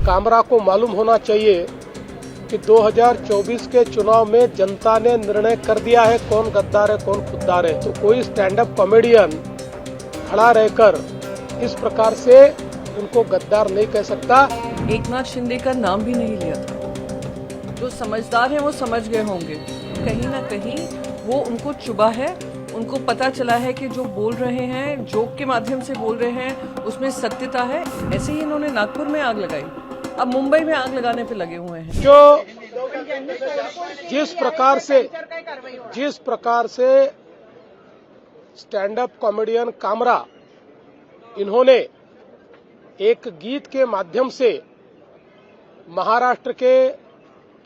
कामरा को मालूम होना चाहिए कि 2024 के चुनाव में जनता ने निर्णय कर दिया है कौन गद्दार है कौन खुद्दार है। तो कोई स्टैंड अप कॉमेडियन खड़ा रहकर इस प्रकार से उनको गद्दार नहीं कह सकता। एकनाथ शिंदे का नाम भी नहीं लिया था। जो समझदार हैं वो समझ गए होंगे, कहीं ना कहीं वो उनको चुभा है। उनको पता चला है कि जो बोल रहे हैं, जोक के माध्यम से बोल रहे हैं, उसमें सत्यता है। ऐसे ही इन्होंने नागपुर में आग लगाई, अब मुंबई में आग लगाने पे लगे हुए हैं। जो जिस प्रकार से स्टैंड अप कॉमेडियन कामरा इन्होंने एक गीत के माध्यम से महाराष्ट्र के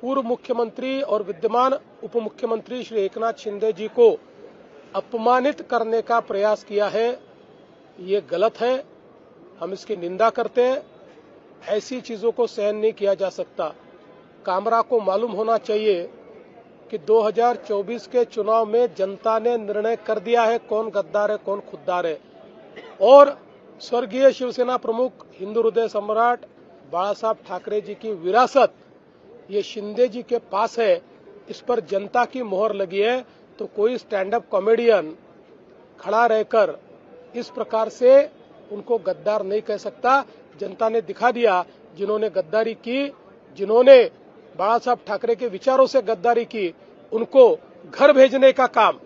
पूर्व मुख्यमंत्री और विद्यमान उप मुख्यमंत्री श्री एकनाथ शिंदे जी को अपमानित करने का प्रयास किया है, ये गलत है। हम इसकी निंदा करते हैं। ऐसी चीजों को सहन नहीं किया जा सकता। कामरा को मालूम होना चाहिए कि 2024 के चुनाव में जनता ने निर्णय कर दिया है कौन गद्दार है कौन खुद्दार है। और स्वर्गीय शिवसेना प्रमुख हिंदू हृदय सम्राट बाला साहब ठाकरे जी की विरासत ये शिंदे जी के पास है, इस पर जनता की मोहर लगी है। तो कोई स्टैंड अप कॉमेडियन खड़ा रहकर इस प्रकार से उनको गद्दार नहीं कह सकता। जनता ने दिखा दिया, जिन्होंने गद्दारी की, जिन्होंने बाला साहब ठाकरे के विचारों से गद्दारी की, उनको घर भेजने का काम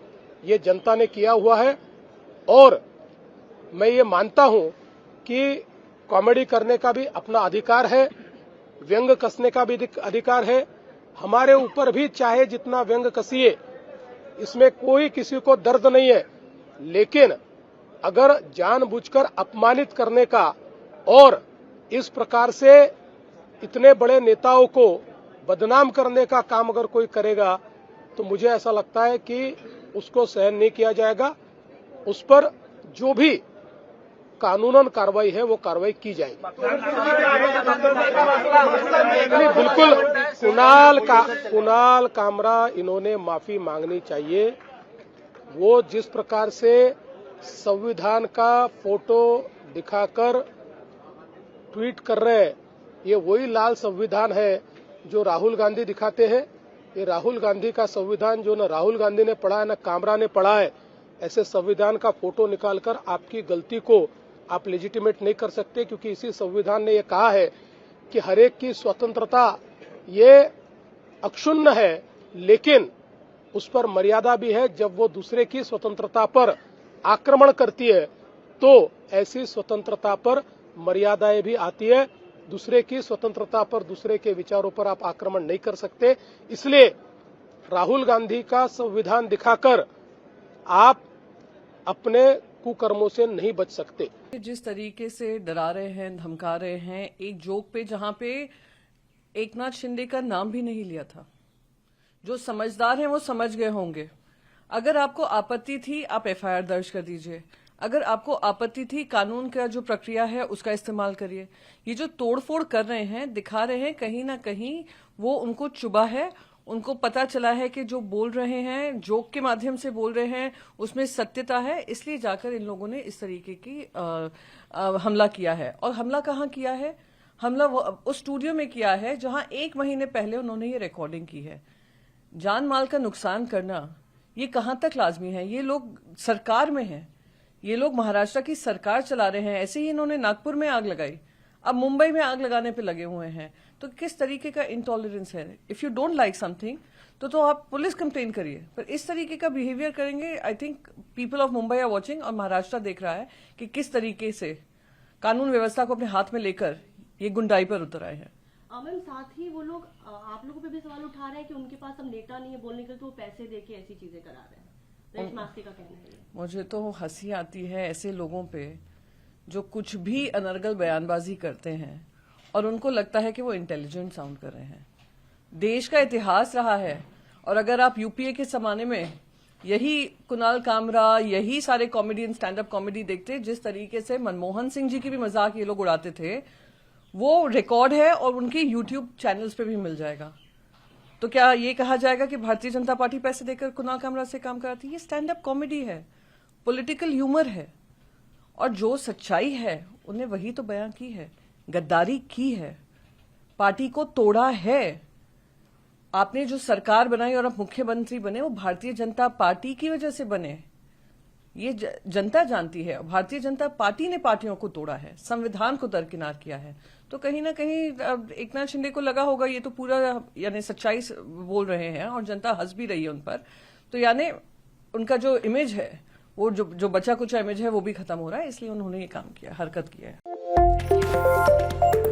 ये जनता ने किया हुआ है। और मैं ये मानता हूं कि कॉमेडी करने का भी अपना अधिकार है, व्यंग कसने का भी अधिकार है। हमारे ऊपर भी चाहे जितना व्यंग कसिए, इसमें कोई किसी को दर्द नहीं है। लेकिन अगर जानबूझकर अपमानित करने का और इस प्रकार से इतने बड़े नेताओं को बदनाम करने का काम अगर कोई करेगा तो मुझे ऐसा लगता है कि उसको सहन नहीं किया जाएगा। उस पर जो भी कानूनन कार्रवाई है वो कार्रवाई की जाएगी। बिल्कुल कुणाल कामरा इन्होंने माफी मांगनी चाहिए। वो जिस प्रकार से संविधान का फोटो दिखाकर ट्वीट कर रहे हैं, ये वही लाल संविधान है जो राहुल गांधी दिखाते हैं। ये राहुल गांधी का संविधान जो न राहुल गांधी ने पढ़ा है न कामरा ने पढ़ा है। ऐसे संविधान का फोटो निकालकर आपकी गलती को आप लेजिटिमेट नहीं कर सकते, क्योंकि इसी संविधान ने ये कहा है कि हरेक की स्वतंत्रता ये अक्षुण्ण है, लेकिन उस पर मर्यादा भी है। जब वो दूसरे की स्वतंत्रता पर आक्रमण करती है तो ऐसी स्वतंत्रता पर मर्यादाएं भी आती है। दूसरे की स्वतंत्रता पर, दूसरे के विचारों पर आप आक्रमण नहीं कर सकते। इसलिए राहुल गांधी का संविधान दिखाकर आप अपने कुकर्मों से नहीं बच सकते। जिस तरीके से डरा रहे हैं, धमका रहे हैं, एक जोक पे जहां पे एकनाथ शिंदे का नाम भी नहीं लिया था। जो समझदार हैं वो समझ गए होंगे। अगर आपको आपत्ति थी, आप एफआईआर दर्ज कर दीजिए। अगर आपको आपत्ति थी, कानून का जो प्रक्रिया है उसका इस्तेमाल करिए। ये जो तोड़फोड़ कर रहे हैं, दिखा रहे हैं, कहीं ना कहीं वो उनको चुभा है। उनको पता चला है कि जो बोल रहे हैं, जोक के माध्यम से बोल रहे हैं, उसमें सत्यता है। इसलिए जाकर इन लोगों ने इस तरीके की हमला किया है। और हमला कहाँ किया है? हमला उस स्टूडियो में किया है जहां 1 महीने पहले उन्होंने ये रिकॉर्डिंग की है। जान माल का नुकसान करना ये कहां तक लाजमी है? ये लोग सरकार में हैं, ये लोग महाराष्ट्र की सरकार चला रहे हैं। ऐसे ही इन्होंने नागपुर में आग लगाई, अब मुंबई में आग लगाने पे लगे हुए हैं। तो किस तरीके का इंटॉलरेंस है? If you don't like something तो आप पुलिस कंप्लेन करिए, पर इस तरीके का बिहेवियर करेंगे। I think people of Mumbai are watching और महाराष्ट्र देख रहा है कि किस तरीके से कानून व्यवस्था को अपने हाथ में लेकर ये गुंडाई पर उतर आए हैं। मैम, साथ ही वो लोग आप लोगों पे भी सवाल उठा रहे हैं कि उनके पास अब नेता नहीं है बोलने के लिए, तो वो पैसे देके ऐसी चीजें करा रहे हैं। रमेश मास्ती का कहना है। मुझे तो हंसी आती है ऐसे लोगों पे जो कुछ भी अनर्गल बयानबाजी करते हैं और उनको लगता है कि वो इंटेलिजेंट साउंड कर रहे हैं। देश का इतिहास रहा है, और अगर आप यूपीए के जमाने में यही कुणाल कामरा, यही सारे कॉमेडियन स्टैंड अप कॉमेडी देखते, जिस तरीके से मनमोहन सिंह जी की भी मजाक ये लोग उड़ाते थे, वो रिकॉर्ड है और उनके यूट्यूब चैनल्स पे भी मिल जाएगा। तो क्या ये कहा जाएगा कि भारतीय जनता पार्टी पैसे देकर कुणाल कामरा से काम कराती है? ये स्टैंड अप कॉमेडी है, पॉलिटिकल ह्यूमर है, और जो सच्चाई है उन्हें वही तो बयां की है। गद्दारी की है, पार्टी को तोड़ा है। आपने जो सरकार बनाई और आप मुख्यमंत्री बने वो भारतीय जनता पार्टी की वजह से बने। ये जनता जानती है। भारतीय जनता पार्टी ने पार्टियों को तोड़ा है, संविधान को दरकिनार किया है। तो कहीं ना कहीं एकनाथ शिंदे को लगा होगा ये तो पूरा यानी सच्चाई बोल रहे हैं और जनता हंस भी रही है उन पर। तो यानी उनका जो इमेज है, वो जो बचा कुचा इमेज है वो भी खत्म हो रहा है, इसलिए उन्होंने ये काम किया, हरकत किया है।